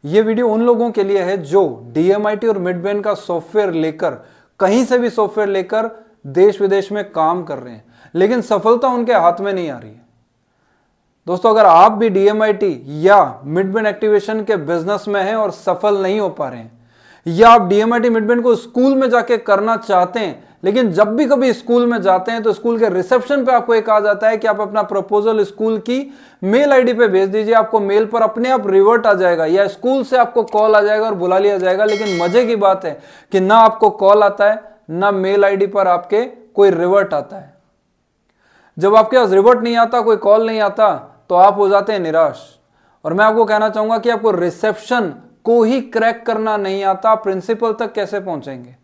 ये वीडियो उन लोगों के लिए है जो DMIT और मिड ब्रेन का सॉफ्टवेयर लेकर, कहीं से भी सॉफ्टवेयर लेकर देश विदेश में काम कर रहे हैं, लेकिन सफलता उनके हाथ में नहीं आ रही है। दोस्तों, अगर आप भी DMIT या मिड ब्रेन एक्टिवेशन के बिजनेस में हैं और सफल नहीं हो पा रहे हैं, या आप DMIT मिड ब्रेन को स्कूल में जाके करना चाहते हैं, लेकिन जब भी कभी स्कूल में जाते हैं तो स्कूल के रिसेप्शन पे आपको एक कहा जाता है कि आप अपना प्रपोजल स्कूल की मेल आईडी पे भेज दीजिए, आपको मेल पर अपने आप रिवर्ट आ जाएगा या स्कूल से आपको कॉल आ जाएगा और बुला लिया जाएगा। लेकिन मजे की बात है कि ना आपको कॉल आता है, ना मेल आईडी पर आपके कोई रिवर्ट आता है। जब आपके पास रिवर्ट नहीं आता, कोई कॉल नहीं आता, तो आप हो जाते हैं निराश। और मैं आपको कहना चाहूंगा कि आपको रिसेप्शन को ही क्रैक करना नहीं आता, प्रिंसिपल तक कैसे पहुंचेंगे?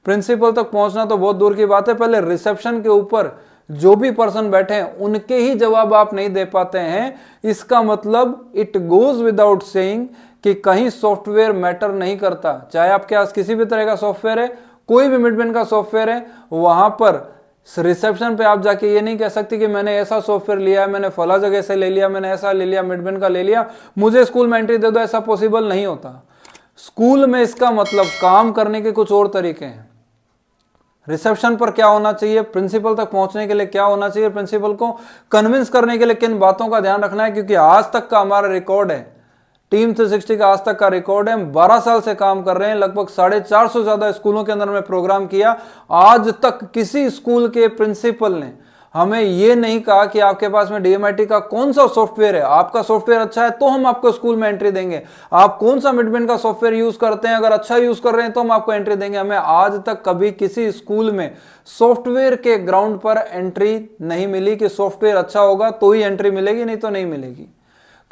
प्रिंसिपल तक पहुंचना तो बहुत दूर की बात है, पहले रिसेप्शन के ऊपर जो भी पर्सन बैठे हैं उनके ही जवाब आप नहीं दे पाते हैं, इसका मतलब इट गोज विदाउट सेइंग कि कहीं सॉफ्टवेयर मैटर नहीं करता। चाहे आपके पास किसी भी तरह का सॉफ्टवेयर है, कोई भी मिड ब्रेन का सॉफ्टवेयर है, वहां पर रिसेप्शन पे आप जाके ये नहीं कह सकते कि मैंने ऐसा सॉफ्टवेयर लिया है, मैंने फला जगह से ले लिया, मैंने ऐसा ले लिया, मिड ब्रेन का ले लिया, मुझे स्कूल में एंट्री दे दो। ऐसा पॉसिबल नहीं होता। स्कूल में इसका मतलब काम करने के कुछ और तरीके हैं। रिसेप्शन पर क्या होना चाहिए, प्रिंसिपल तक पहुंचने के लिए क्या होना चाहिए, प्रिंसिपल को कन्विंस करने के लिए किन बातों का ध्यान रखना है, क्योंकि आज तक का हमारा रिकॉर्ड है, टीम 360 का आज तक का रिकॉर्ड है। हम 12 साल से काम कर रहे हैं, लगभग 450 से ज्यादा स्कूलों के अंदर में प्रोग्राम किया। आज तक किसी स्कूल के प्रिंसिपल ने हमें यह नहीं कहा कि आपके पास में DMIT का कौन सा सॉफ्टवेयर है, आपका सॉफ्टवेयर अच्छा है तो हम आपको स्कूल में एंट्री देंगे, आप कौन सा मिड ब्रेन का सॉफ्टवेयर यूज करते हैं, अगर अच्छा यूज कर रहे हैं तो हम आपको एंट्री देंगे। हमें आज तक कभी किसी स्कूल में सॉफ्टवेयर के ग्राउंड पर एंट्री नहीं मिली कि सॉफ्टवेयर अच्छा होगा तो ही एंट्री मिलेगी, नहीं तो नहीं मिलेगी।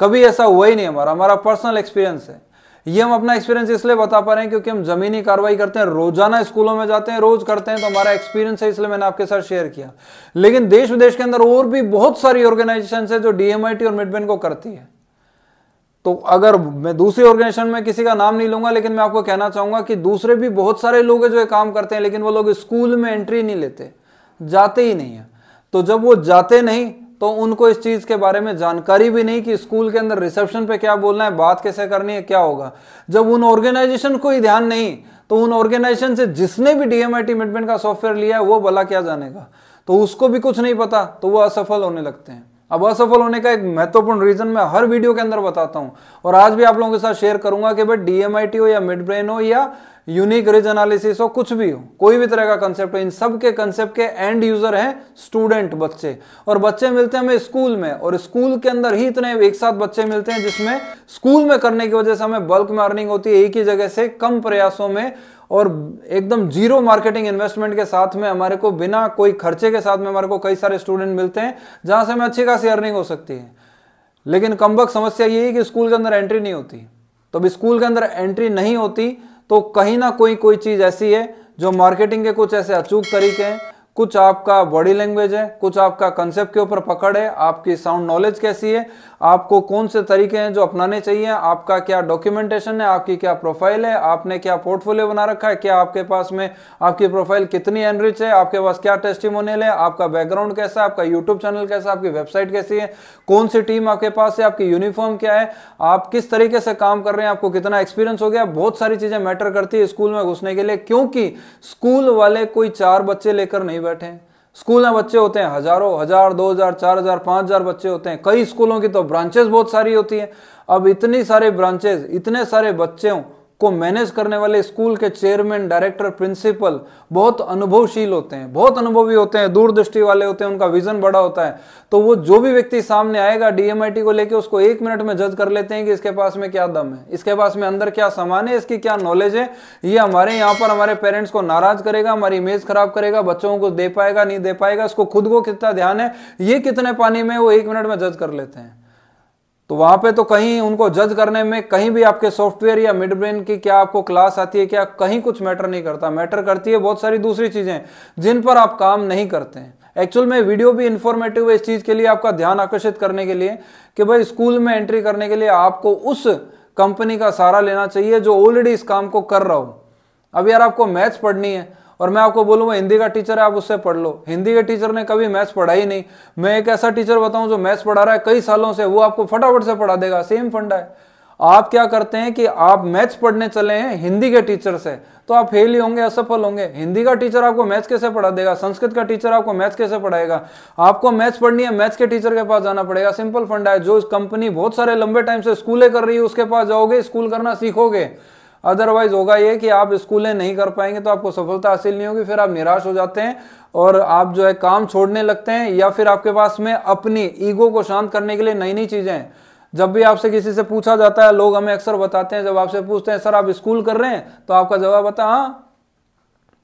कभी ऐसा हुआ ही नहीं। हमारा पर्सनल एक्सपीरियंस है। ये हम अपना एक्सपीरियंस इसलिए बता पा रहे हैं क्योंकि हम जमीनी कार्रवाई करते हैं, रोजाना स्कूलों में जाते हैं, रोज करते हैं, तो हमारा एक्सपीरियंस है, इसलिए मैंने आपके साथ शेयर किया। लेकिन देश विदेश के अंदर और भी बहुत सारी ऑर्गेनाइजेशन है जो DMIT और मिड ब्रेन को करती है। तो अगर मैं दूसरी ऑर्गेनाइजेशन में किसी का नाम नहीं लूंगा, लेकिन मैं आपको कहना चाहूंगा कि दूसरे भी बहुत सारे लोग हैं जो ये काम करते हैं, लेकिन वो लोग स्कूल में एंट्री नहीं लेते, जाते ही नहीं है। तो जब वो जाते नहीं तो उनको इस चीज के बारे में जानकारी भी नहीं कि स्कूल के अंदर रिसेप्शन पे क्या बोलना है, बात कैसे करनी है, क्या होगा। जब उन ऑर्गेनाइजेशन को ही ध्यान नहीं, तो उन ऑर्गेनाइजेशन से जिसने भी DMIT मिड ब्रेन का सॉफ्टवेयर लिया है वो भला क्या जानेगा। तो उसको भी कुछ नहीं पता, तो वो असफल होने लगते हैं। अब असफल होने का एक महत्वपूर्ण रीजन मैं हर वीडियो के अंदर बताता हूं, और आज भी आप लोगों के साथ शेयर करूंगा कि भाई DMIT हो या मिड ब्रेन हो या यूनिक रिज एनालिसिस हो, कुछ भी हो, कोई भी तरह का कंसेप्ट हो, इन सब के कंसेप्ट के एंड यूजर हैं स्टूडेंट, बच्चे। और बच्चे मिलते हैं हमें स्कूल में, और स्कूल के अंदर ही इतने एक साथ बच्चे मिलते हैं जिसमें स्कूल में करने की वजह से हमें बल्क में अर्निंग होती है, एक ही जगह से कम प्रयासों में और एकदम जीरो मार्केटिंग इन्वेस्टमेंट के साथ में, हमारे को बिना कोई खर्चे के साथ में हमारे को कई सारे स्टूडेंट मिलते हैं जहां से हमें अच्छी खासी अर्निंग हो सकती है। लेकिन कमबख्त समस्या ये है कि स्कूल के अंदर एंट्री नहीं होती। तो अब स्कूल के अंदर एंट्री नहीं होती तो कहीं ना कोई चीज ऐसी है जो मार्केटिंग के कुछ ऐसे अचूक तरीके हैं, कुछ आपका बॉडी लैंग्वेज है, कुछ आपका कंसेप्ट के ऊपर पकड़ है, आपकी साउंड नॉलेज कैसी है, आपको कौन से तरीके हैं जो अपनाने चाहिए, आपका क्या डॉक्यूमेंटेशन है, आपकी क्या प्रोफाइल है, आपने क्या पोर्टफोलियो बना रखा है, क्या आपके पास में आपकी प्रोफाइल कितनी एनरिच है, आपके पास क्या टेस्टिमोनियल है, आपका बैकग्राउंड कैसा है, आपका यूट्यूब चैनल कैसा है, आपकी वेबसाइट कैसी है, कौन सी टीम आपके पास है, आपकी यूनिफॉर्म क्या है, आप किस तरीके से काम कर रहे हैं, आपको कितना एक्सपीरियंस हो गया। बहुत सारी चीजें मैटर करती है स्कूल में घुसने के लिए, क्योंकि स्कूल वाले कोई 4 बच्चे लेकर नहीं बैठे हैं। स्कूल में बच्चे होते हैं हजारों, 1000, 2000, 4000, 5000 बच्चे होते हैं। कई स्कूलों की तो ब्रांचेस बहुत सारी होती है। अब इतनी सारे ब्रांचेस, इतने सारे बच्चों को मैनेज करने वाले स्कूल के चेयरमैन, डायरेक्टर, प्रिंसिपल बहुत अनुभवशील होते हैं, बहुत अनुभवी होते हैं, दूरदृष्टि वाले होते हैं, उनका विजन बड़ा होता है। तो वो जो भी व्यक्ति सामने आएगा DMIT को लेके, उसको 1 मिनट में जज कर लेते हैं कि इसके पास में क्या दम है, इसके पास में अंदर क्या सामान है, इसकी क्या नॉलेज है। ये हमारे यहाँ पर हमारे पेरेंट्स को नाराज करेगा, हमारी इमेज खराब करेगा, बच्चों को दे पाएगा नहीं दे पाएगा, इसको खुद को कितना ध्यान है, ये कितने पानी में, वो 1 मिनट में जज कर लेते हैं। तो वहां पे तो कहीं उनको जज करने में कहीं भी आपके सॉफ्टवेयर या मिड ब्रेन की क्या आपको क्लास आती है क्या, कहीं कुछ मैटर नहीं करता। मैटर करती है बहुत सारी दूसरी चीजें जिन पर आप काम नहीं करते हैं। एक्चुअल में वीडियो भी इंफॉर्मेटिव है इस चीज के लिए, आपका ध्यान आकर्षित करने के लिए कि भाई स्कूल में एंट्री करने के लिए आपको उस कंपनी का सहारा लेना चाहिए जो ऑलरेडी इस काम को कर रहा हो। अब यार आपको मैथ्स पढ़नी है और मैं आपको बोलूंगा हिंदी का टीचर है, आप उससे पढ़ लो। हिंदी के टीचर ने कभी मैथ्स पढ़ा ही नहीं। मैं एक ऐसा टीचर बताऊं जो मैथ्स पढ़ा रहा है कई सालों से, वो आपको फटाफट से पढ़ा देगा, सेम फंडा है। आप क्या करते हैं कि आप मैथ्स पढ़ने चले हैं हिंदी के टीचर से, तो आप फेल ही होंगे, असफल होंगे। हिंदी का टीचर आपको मैथ्स कैसे पढ़ा देगा, संस्कृत का टीचर आपको मैथ्स कैसे पढ़ाएगा। आपको मैथ्स पढ़नी है, मैथ्स के टीचर के पास जाना पड़ेगा। सिंपल फंडा है। जो कंपनी बहुत सारे लंबे टाइम से स्कूलें कर रही है उसके पास जाओगे, स्कूल करना सीखोगे। अदरवाइज होगा ये कि आप स्कूलें नहीं कर पाएंगे तो आपको सफलता हासिल नहीं होगी, फिर आप निराश हो जाते हैं और आप जो है काम छोड़ने लगते हैं, या फिर आपके पास में अपनी ईगो को शांत करने के लिए नई नई चीजें हैं। जब भी आपसे किसी से पूछा जाता है, लोग हमें अक्सर बताते हैं, जब आपसे पूछते हैं सर आप स्कूल कर रहे हैं, तो आपका जवाब आता है हाँ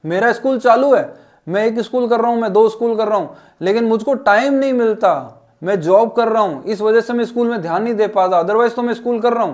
मेरा स्कूल चालू है, मैं एक स्कूल कर रहा हूं, मैं 2 स्कूल कर रहा हूं, लेकिन मुझको टाइम नहीं मिलता, मैं जॉब कर रहा हूं, इस वजह से मैं स्कूल में ध्यान नहीं दे पाता, अदरवाइज तो मैं स्कूल कर रहा हूं।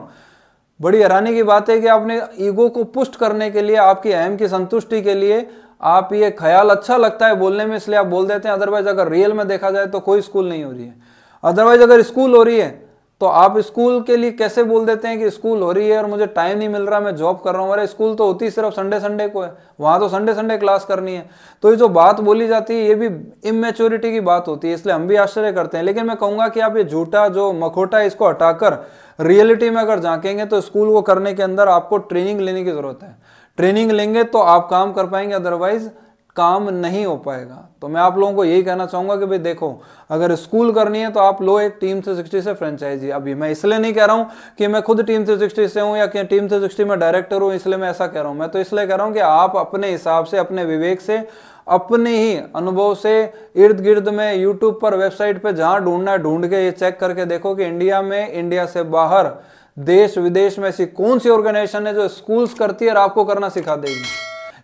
बड़ी हैरानी की बात है कि आपने ईगो को पुष्ट करने के लिए, आपकी अहम की संतुष्टि के लिए, आप ये ख्याल अच्छा लगता है बोलने में इसलिए आप बोल देते हैं, अदरवाइज अगर रियल में देखा जाए तो कोई स्कूल नहीं हो रही है। अदरवाइज अगर स्कूल हो रही है तो आप स्कूल के लिए कैसे बोल देते हैं कि स्कूल हो रही है और मुझे टाइम नहीं मिल रहा, मैं जॉब कर रहा हूँ। अरे स्कूल तो होती सिर्फ संडे संडे को है, वहां तो संडे संडे क्लास करनी है। तो ये जो बात बोली जाती है ये भी इमेच्योरिटी की बात होती है, इसलिए हम भी आश्चर्य करते हैं। लेकिन मैं कहूंगा कि आप ये झूठा जो मखोटा है इसको हटाकर रियलिटी में अगर झांकेंगे तो स्कूल को करने के अंदर आपको ट्रेनिंग लेने की जरूरत है। ट्रेनिंग लेंगे तो आप काम कर पाएंगे, अदरवाइज काम नहीं हो पाएगा। तो मैं आप लोगों को यही कहना चाहूंगा कि भाई देखो, अगर स्कूल करनी है तो आप लो एक टीम 360 से फ्रेंचाइजी। अभी मैं इसलिए नहीं कह रहा हूं कि मैं खुद टीम 360 से हूं या कि टीम 360 में डायरेक्टर हूं, इसलिए मैं ऐसा कह रहा हूं। मैं तो इसलिए कह रहा हूं कि आप अपने हिसाब से, अपने विवेक से, अपने ही अनुभव से, इर्द गिर्द में, यूट्यूब पर, वेबसाइट पे जहां ढूंढना है ढूंढ के ये चेक करके देखो कि इंडिया में, इंडिया से बाहर, देश विदेश में ऐसी कौन सी ऑर्गेनाइजेशन है जो स्कूल्स करती है और आपको करना सिखा देगी।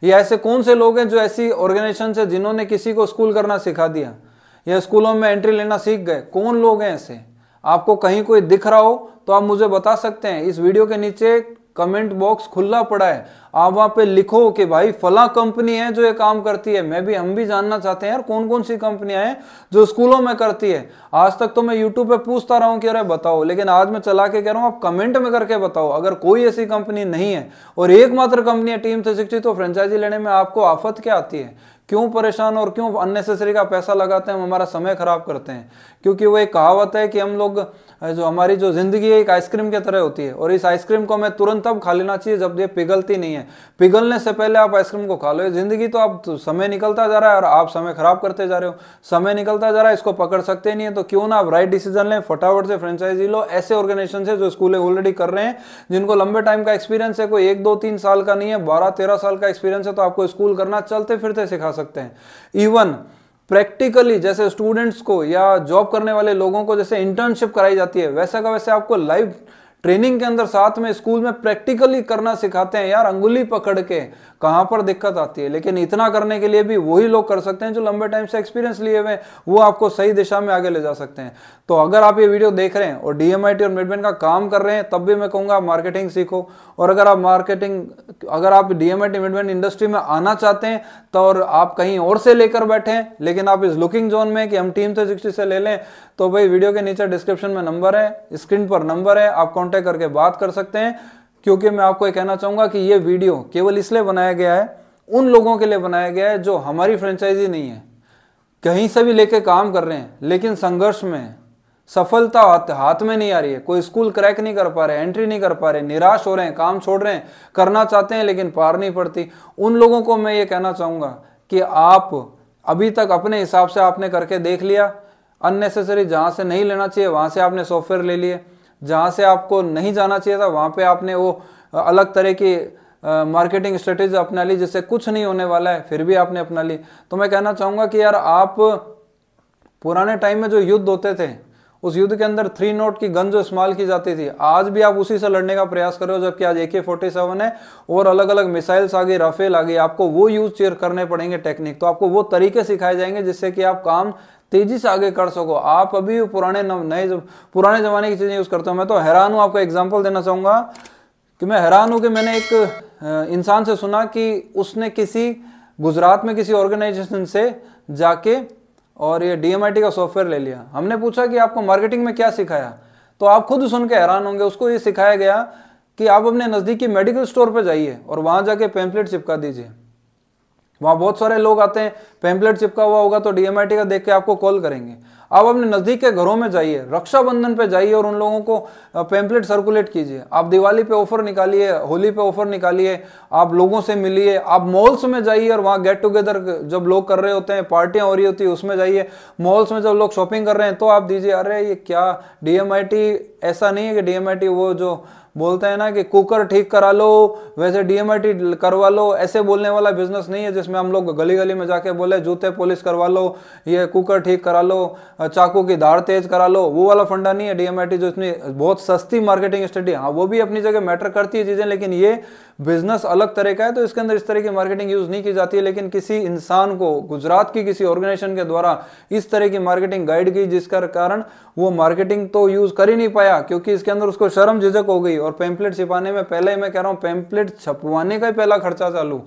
या ऐसे कौन से लोग हैं जो ऐसी ऑर्गेनाइजेशन से जिन्होंने किसी को स्कूल करना सिखा दिया या स्कूलों में एंट्री लेना सीख गए, कौन लोग हैं ऐसे। आपको कहीं कोई दिख रहा हो तो आप मुझे बता सकते हैं। इस वीडियो के नीचे कमेंट बॉक्स खुला पड़ा है, आप वहां पे लिखो कि भाई फला कंपनी है जो ये काम करती है। हम भी जानना चाहते हैं यार कौन कौन सी कंपनियां हैं जो स्कूलों में करती है। आज तक तो मैं यूट्यूब पे पूछता रहा हूं कि अरे बताओ, लेकिन आज मैं चला के कह रहा हूं आप कमेंट में करके बताओ। अगर कोई ऐसी कंपनी नहीं है और एकमात्र कंपनी है टीम 360, तो फ्रेंचाइजी लेने में आपको आफत क्या आती है? क्यों परेशान और क्यों अननेसेसरी का पैसा लगाते हैं, हम हमारा समय खराब करते हैं? क्योंकि वो एक कहावत है कि हम लोग जो हमारी जो जिंदगी है एक आइसक्रीम की तरह होती है, और इस आइसक्रीम को हमें तुरंत तब खा लेना चाहिए जब ये पिघलती नहीं है। पिघलने से पहले आप आइसक्रीम को खा लो। जिंदगी तो आप समय निकलता जा रहा है और आप समय खराब करते जा रहे हो। समय निकलता जा रहा है, इसको पकड़ सकते नहीं है, तो क्यों ना आप राइट डिसीजन लें, फटाफट से फ्रेंचाइजी लो। ऐसे ऑर्गेनाइजेशन से जो स्कूलें ऑलरेडी कर रहे हैं, जिनको लंबे टाइम का एक्सपीरियंस है, कोई 1, 2, 3 साल का नहीं है, 12, 13 साल का एक्सपीरियंस है, तो आपको स्कूल करना चलते फिरते सिखा सकते हैं। इवन प्रैक्टिकली जैसे स्टूडेंट्स को या जॉब करने वाले लोगों को जैसे इंटर्नशिप कराई जाती है, वैसा का वैसे आपको लाइव ट्रेनिंग के अंदर साथ में स्कूल में प्रैक्टिकली करना सिखाते हैं। यार अंगुली पकड़ के कहां पर दिक्कत आती है, लेकिन इतना करने के लिए भी वही लोग कर सकते हैं जो लंबे टाइम से एक्सपीरियंस लिए हुए, वो आपको सही दिशा में आगे ले जा सकते हैं। तो अगर आप ये वीडियो देख रहे हैं और डीएमआईटी और मिडबैंक का काम कर रहे हैं, तब भी मैं कहूंगा आप मार्केटिंग सीखो। और अगर आप डीएमआईटी मिडबैंक इंडस्ट्री में आना चाहते हैं तो और आप कहीं और से लेकर बैठे हैं, लेकिन आप इस लुकिंग जोन में कि हम टीम 360 से ले लें, तो भाई वीडियो के नीचे डिस्क्रिप्शन में नंबर है, स्क्रीन पर नंबर है, आप कांटेक्ट करके बात कर सकते हैं। क्योंकि मैं आपको ये कहना चाहूंगा कि ये वीडियो केवल इसलिए बनाया गया है, उन लोगों के लिए बनाया गया है जो हमारी फ्रेंचाइजी नहीं है, कहीं से भी लेके काम कर रहे हैं, लेकिन संघर्ष में सफलता हाथ में नहीं आ रही है, कोई स्कूल क्रैक नहीं कर पा रहे, एंट्री नहीं कर पा रहे, निराश हो रहे हैं, काम छोड़ रहे हैं, करना चाहते हैं लेकिन पार नहीं पड़ती। उन लोगों को मैं ये कहना चाहूंगा कि आप अभी तक अपने हिसाब से आपने करके देख लिया। अननेसेसरी जहां से नहीं लेना चाहिए वहां से आपने सॉफ्टवेयर ले लिए, जहां से आपको नहीं जाना चाहिए था वहां पे आपने वो अलग तरह की मार्केटिंग स्ट्रेटेजी अपना ली, जिससे कुछ नहीं होने वाला है, फिर भी आपने अपना ली। तो मैं कहना चाहूंगा कि यार आप पुराने टाइम में जो युद्ध होते थे, उस युद्ध के अंदर 3 नॉट की गन जो इस्तेमाल की जाती थी, आज भी आप उसी से लड़ने का प्रयास कर रहे हो, जबकि आज AK-47 है और अलग अलग मिसाइल्स आ गई, राफेल आ गई। आपको वो यूज करने पड़ेंगे टेक्निक, तो आपको वो तरीके सिखाए जाएंगे जिससे कि आप काम तेजी से आगे कर सको। आप अभी पुराने जमाने की चीजें यूज करते हो। मैं तो हैरान हूं, आपको एग्जांपल देना चाहूंगा कि मैं हैरान हूं कि मैंने एक इंसान से सुना कि उसने किसी गुजरात में किसी ऑर्गेनाइजेशन से जाके और ये डीएमआईटी का सॉफ्टवेयर ले लिया। हमने पूछा कि आपको मार्केटिंग में क्या सिखाया, तो आप खुद सुन के हैरान होंगे। उसको ये सिखाया गया कि आप अपने नजदीकी मेडिकल स्टोर पर जाइए और वहां जाके पैम्पलेट चिपका दीजिए। वहां बहुत सारे लोग आते हैं, पैम्पलेट चिपका हुआ होगा तो डीएमआईटी का देख के आपको कॉल करेंगे। आप अपने नजदीक के घरों में जाइए, रक्षाबंधन पे जाइए और उन लोगों को पैम्पलेट सर्कुलेट कीजिए। आप दिवाली पे ऑफर निकालिए, होली पे ऑफर निकालिए, आप लोगों से मिलिए, आप मॉल्स में जाइए और वहां गेट टुगेदर जब लोग कर रहे होते हैं, पार्टियां हो रही होती है, उसमें जाइए। मॉल्स में जब लोग शॉपिंग कर रहे हैं तो आप दीजिए। अरे ये क्या डीएमआईटी, ऐसा नहीं है कि डीएमआईटी वो जो बोलते हैं ना कि कुकर ठीक करा लो वैसे डीएमआईटी करवा लो, ऐसे बोलने वाला बिजनेस नहीं है जिसमें हम लोग गली गली में जाके बोले जूते पॉलिश करवा लो, ये कुकर ठीक करा लो, चाकू की धार तेज करा लो, वो वाला फंडा नहीं है डीएमआईटी जो इतनी बहुत सस्ती मार्केटिंग स्ट्रेटजी। हाँ वो भी अपनी जगह मैटर करती है चीजें, लेकिन ये बिजनेस अलग तरह का है तो इसके अंदर इस तरह की मार्केटिंग यूज नहीं की जाती है। लेकिन किसी इंसान को गुजरात की किसी ऑर्गेनाइजेशन के द्वारा इस तरह की मार्केटिंग गाइड की जिसका कारण वो मार्केटिंग तो यूज कर ही नहीं पाया क्योंकि इसके अंदर उसको शर्म झिझक हो गई। और पैम्पलेट छिपाने में, पहले ही मैं कह रहा हूं, पैम्पलेट छपवाने का ही पहला खर्चा चालू।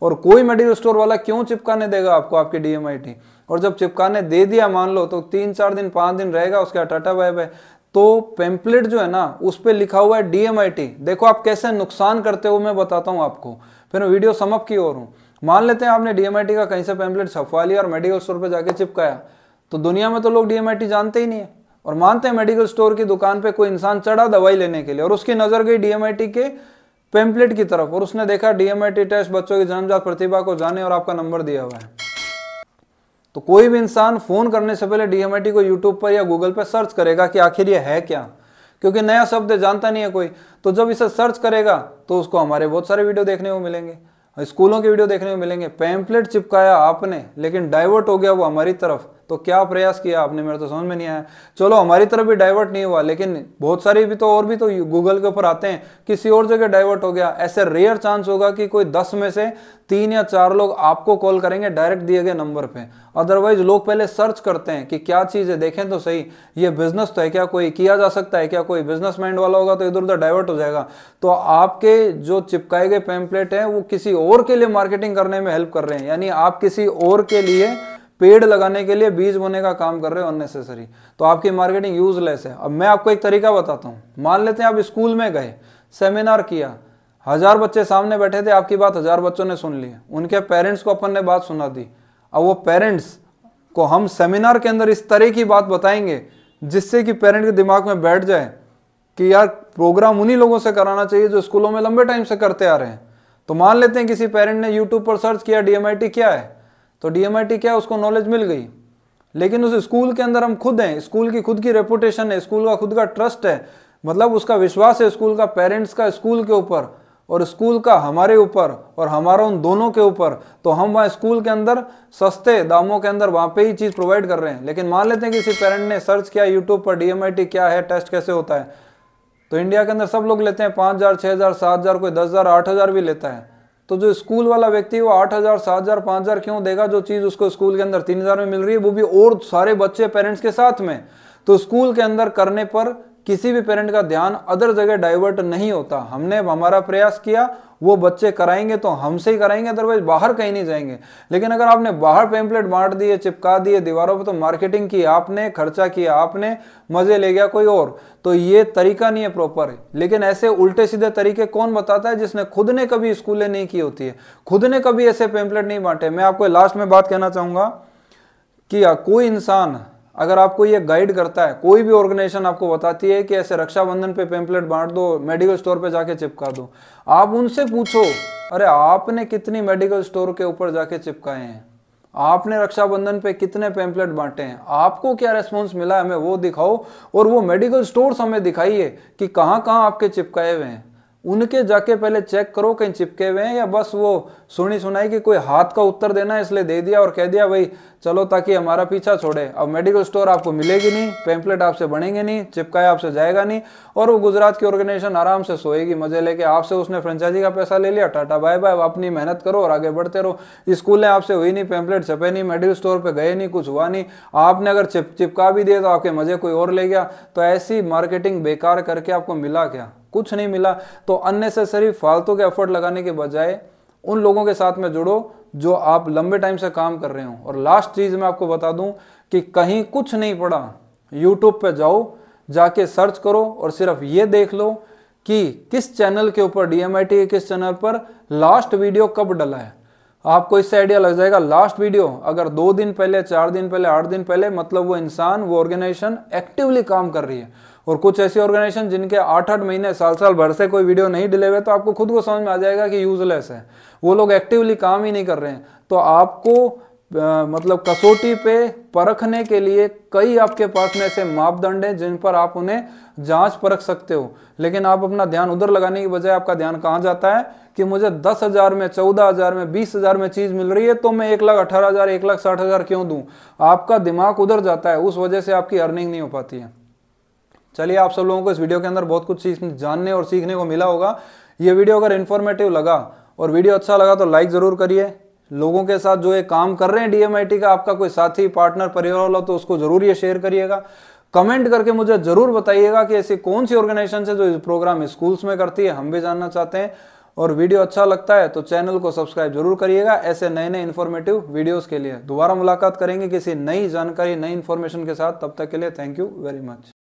और कोई मेडिकल स्टोर वाला क्यों चिपकाने देगा आपको आपकी डीएमआईटी? और जब चिपकाने दे दिया मान लो तो 3-4 दिन 5 दिन रहेगा, उसका टाटा बाय बाय। तो पैम्पलेट जो है ना उस पे लिखा हुआ है डीएमआईटी। देखो आप कैसे नुकसान करते हो, मैं बताता हूं आपको, फिर मैं वीडियो समाप्त की ओर हूं। मान लेते हैं आपने डीएमआईटी का कहीं से पैम्पलेट छपवा लिया और मेडिकल स्टोर पे जाके चिपकाया, तो दुनिया में तो लोग डीएमआईटी जानते ही नहीं है। और मानते हैं मेडिकल स्टोर की दुकान पे कोई इंसान चढ़ा दवाई लेने के लिए और उसकी नजर गई डीएमआईटी के पैम्पलेट की तरफ और उसने देखा डीएमआईटी टेस्ट बच्चों की जन्मजात प्रतिभा को जाने और आपका नंबर दिया हुआ है। तो कोई भी इंसान फोन करने से पहले डीएमआईटी को यूट्यूब पर या गूगल पर सर्च करेगा कि आखिर ये है क्या, क्योंकि नया शब्द जानता नहीं है कोई। तो जब इसे सर्च करेगा तो उसको हमारे बहुत सारे वीडियो देखने को मिलेंगे, स्कूलों के वीडियो देखने को मिलेंगे। पैम्पलेट चिपकाया आपने लेकिन डाइवर्ट हो गया वो हमारी तरफ, तो क्या प्रयास किया आपने, मेरे तो समझ में नहीं आया। चलो हमारी तरफ भी डाइवर्ट नहीं हुआ, लेकिन बहुत सारी भी तो और भी तो गूगल के ऊपर आते हैं, किसी और जगह डाइवर्ट हो गया। ऐसे रेयर चांस होगा कि कोई 10 में से 3 या 4 लोग आपको कॉल करेंगे डायरेक्ट दिए गए नंबर पे। अदरवाइज लोग पहले सर्च करते हैं कि क्या चीज है, देखें तो सही, ये बिजनेस तो है क्या, कोई किया जा सकता है क्या, कोई बिजनेस माइंड वाला होगा तो इधर उधर डाइवर्ट हो जाएगा। तो आपके जो चिपकाए गए पैम्पलेट हैं वो किसी और के लिए मार्केटिंग करने में हेल्प कर रहे हैं, यानी आप किसी और के लिए पेड़ लगाने के लिए बीज बोने का काम कर रहे हो अननेसेसरी। तो आपकी मार्केटिंग यूजलेस है। अब मैं आपको एक तरीका बताता हूं। मान लेते हैं आप स्कूल में गए, सेमिनार किया, 1000 बच्चे सामने बैठे थे, आपकी बात 1000 बच्चों ने सुन ली, उनके पेरेंट्स को अपन ने बात सुना दी। अब वो पेरेंट्स को हम सेमिनार के अंदर इस तरह की बात बताएंगे जिससे कि पेरेंट के दिमाग में बैठ जाए कि यार प्रोग्राम उन्हीं लोगों से कराना चाहिए जो स्कूलों में लंबे टाइम से करते आ रहे हैं। तो मान लेते हैं किसी पेरेंट ने यूट्यूब पर सर्च किया डीएमआईटी क्या है, तो डीएमआईटी क्या है उसको नॉलेज मिल गई, लेकिन उस स्कूल के अंदर हम खुद हैं, स्कूल की खुद की रेपुटेशन है, स्कूल का खुद का ट्रस्ट है, मतलब उसका विश्वास है स्कूल का, पेरेंट्स का स्कूल के ऊपर और स्कूल का हमारे ऊपर और हमारा उन दोनों के ऊपर। तो हम वहाँ स्कूल के अंदर सस्ते दामों के अंदर वहाँ पे ही चीज़ प्रोवाइड कर रहे हैं। लेकिन मान लेते हैं किसी पेरेंट ने सर्च किया यूट्यूब पर डीएमआईटी क्या है, टेस्ट कैसे होता है, तो इंडिया के अंदर सब लोग लेते हैं 5000, 6000, 7000, कोई 10000, 8000 भी लेता है। तो जो स्कूल वाला व्यक्ति वो 8000, 7000, 5000 क्यों देगा, जो चीज उसको स्कूल के अंदर 3000 में मिल रही है, वो भी और सारे बच्चे पेरेंट्स के साथ में। तो स्कूल के अंदर करने पर किसी भी पेरेंट का ध्यान अदर जगह डाइवर्ट नहीं होता। हमने हमारा प्रयास किया, वो बच्चे कराएंगे तो हमसे ही कराएंगे, अदरवाइज बाहर कहीं नहीं जाएंगे। लेकिन अगर आपने बाहर पैम्पलेट बांट दिए, चिपका दिए दीवारों पर, तो मार्केटिंग की आपने, खर्चा किया आपने, मजे ले गया कोई और, तो ये तरीका नहीं है प्रॉपर। लेकिन ऐसे उल्टे सीधे तरीके कौन बताता है जिसने खुद ने कभी स्कूलें नहीं की होती है, खुद ने कभी ऐसे पैम्पलेट नहीं बांटे। मैं आपको लास्ट में बात कहना चाहूंगा कि कोई इंसान अगर आपको ये गाइड करता है, कोई भी ऑर्गेनाइजेशन आपको बताती है कि ऐसे रक्षाबंधन पे पैम्पलेट बांट दो, मेडिकल स्टोर पे जाके चिपका दो, आप उनसे पूछो अरे आपने कितनी मेडिकल स्टोर के ऊपर जाके चिपकाए हैं, आपने रक्षाबंधन पे कितने पैम्पलेट बांटे हैं, आपको क्या रेस्पॉन्स मिला है, हमें वो दिखाओ। और वो मेडिकल स्टोर्स हमें दिखाइए कि कहाँ कहाँ आपके चिपकाए हुए हैं, उनके जाके पहले चेक करो कहीं चिपके हुए हैं या बस वो सुनी सुनाई कि कोई हाथ का उत्तर देना है इसलिए दे दिया और कह दिया भाई चलो ताकि हमारा पीछा छोड़े। अब मेडिकल स्टोर आपको मिलेगी नहीं, पैम्पलेट आपसे बनेंगे नहीं, चिपकाया आपसे जाएगा नहीं, और वो गुजरात की ऑर्गेनाइजेशन आराम से सोएगी मजे लेके। आपसे उसने फ्रेंचाइजी का पैसा ले लिया, टाटा बाय बाय, अपनी मेहनत करो और आगे बढ़ते रहो। स्कूलें आपसे हुई नहीं, पैम्पलेट छपे नहीं, मेडिकल स्टोर पे गए नहीं, कुछ हुआ नहीं, आपने अगर चिपका भी दिया तो आपके मजे कोई और ले गया। तो ऐसी मार्केटिंग बेकार करके आपको मिला क्या, कुछ नहीं मिला। तो अननेसेसरी फालतू के एफर्ट लगाने के बजाय उन लोगों के साथ में जुड़ो जो आप लंबे टाइम से काम कर रहे हो। और लास्ट चीज मैं आपको बता दूं कि कहीं कुछ नहीं पड़ा, यूट्यूब पे जाओ, जाके सर्च करो और सिर्फ ये देख लो कि किस चैनल के ऊपर डीएमआईटी के किस चैनल पर लास्ट वीडियो कब डला है। आपको इससे आइडिया लग जाएगा। लास्ट वीडियो अगर 2 दिन पहले, 4 दिन पहले, 8 दिन पहले, मतलब वो इंसान, वो ऑर्गेनाइजेशन एक्टिवली काम कर रही है। और कुछ ऐसी ऑर्गेनाइजेशन जिनके 8-8 महीने, साल भर से कोई वीडियो नहीं डिले हुए, तो आपको खुद को समझ में आ जाएगा कि यूजलेस है, वो लोग एक्टिवली काम ही नहीं कर रहे हैं। तो आपको मतलब कसौटी पे परखने के लिए कई आपके पास में ऐसे मापदंड हैं जिन पर आप उन्हें जांच परख सकते हो। लेकिन आप अपना ध्यान उधर लगाने की बजाय आपका ध्यान कहाँ जाता है कि मुझे 10,000 में, 14,000 में, 20,000 में चीज मिल रही है तो मैं 1,18,000, 1,60,000 क्यों दूं। आपका दिमाग उधर जाता है, उस वजह से आपकी अर्निंग नहीं हो पाती है। चलिए, आप सब लोगों को इस वीडियो के अंदर बहुत कुछ जानने और सीखने को मिला होगा। ये वीडियो अगर इन्फॉर्मेटिव लगा और वीडियो अच्छा लगा तो लाइक जरूर करिए। लोगों के साथ जो ये काम कर रहे हैं डीएमआईटी का, आपका कोई साथी, पार्टनर, परिवार वाला, तो उसको जरूर ये शेयर करिएगा। कमेंट करके मुझे जरूर बताइएगा कि ऐसी कौन सी ऑर्गेनाइजेशन है जो प्रोग्राम स्कूल्स में करती है, हम भी जानना चाहते हैं। और वीडियो अच्छा लगता है तो चैनल को सब्सक्राइब जरूर करिएगा ऐसे नए नए इन्फॉर्मेटिव वीडियोस के लिए। दोबारा मुलाकात करेंगे किसी नई जानकारी, नई इन्फॉर्मेशन के साथ। तब तक के लिए थैंक यू वेरी मच।